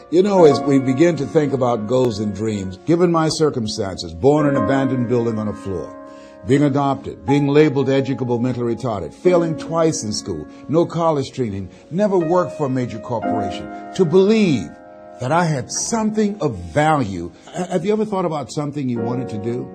You know, as we begin to think about goals and dreams, given my circumstances, born in an abandoned building on a floor, being adopted, being labeled educable mentally retarded, failing twice in school, no college training, never worked for a major corporation, to believe that I had something of value. Have you ever thought about something you wanted to do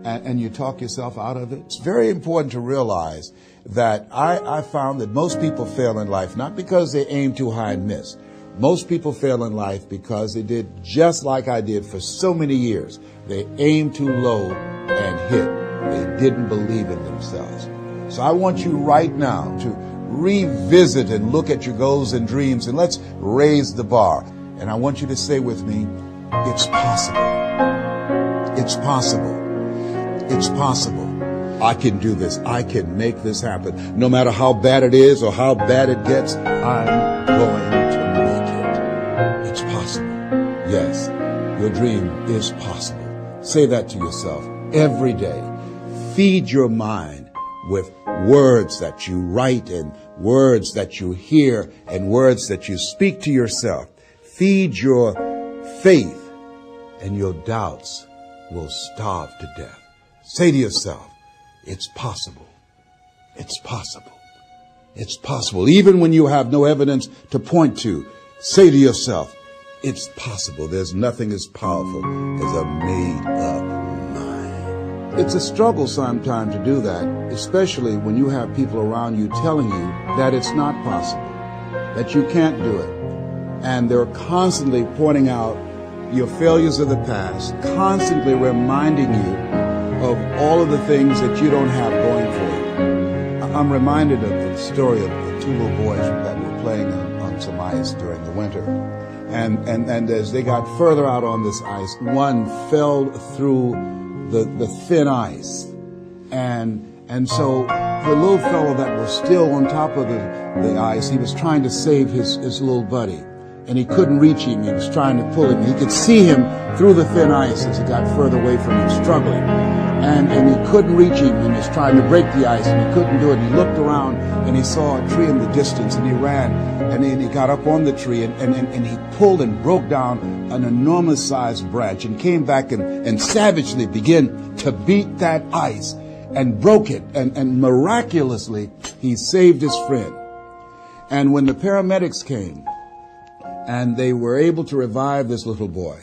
and you talk yourself out of it? It's very important to realize that I found that most people fail in life not because they aim too high and miss. Most people fail in life because they did just like I did for so many years. They aimed too low and hit. They didn't believe in themselves. So I want you right now to revisit and look at your goals and dreams, and let's raise the bar. And I want you to say with me, it's possible. It's possible. It's possible. I can do this. I can make this happen. No matter how bad it is or how bad it gets, I'm going to make it. It's possible. Yes, your dream is possible. Say that to yourself every day. Feed your mind with words that you write and words that you hear and words that you speak to yourself. Feed your faith and your doubts will starve to death. Say to yourself, it's possible. It's possible. It's possible. Even when you have no evidence to point to, say to yourself, it's possible. There's nothing as powerful as a made-up mind. It's a struggle sometimes to do that, especially when you have people around you telling you that it's not possible, that you can't do it. And they're constantly pointing out your failures of the past, constantly reminding you of all of the things that you don't have going for you. I'm reminded of the story of the two little boys that were playing on some ice during the winter. And as they got further out on this ice, one fell through the thin ice. And so the little fellow that was still on top of the ice, he was trying to save his little buddy. And he couldn't reach him. He was trying to pull him. He could see him through the thin ice as he got further away from him, struggling. And he couldn't reach him. He was trying to break the ice, and he couldn't do it. He looked around, and he saw a tree in the distance, and he ran. And then he got up on the tree, and he pulled and broke down an enormous-sized branch and came back and savagely began to beat that ice and broke it. And miraculously, he saved his friend. And when the paramedics came, and they were able to revive this little boy,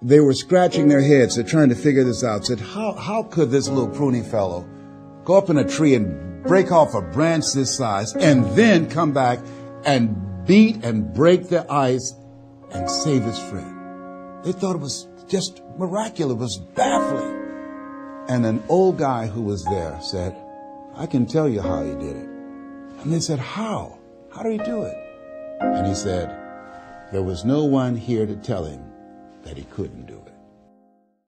they were scratching their heads. They're trying to figure this out. Said, how could this little pruny fellow go up in a tree and break off a branch this size and then come back and beat and break the ice and save his friend? They thought it was just miraculous. It was baffling. And an old guy who was there said, I can tell you how he did it. And they said, how? How did he do it? And he said, there was no one here to tell him that he couldn't do it.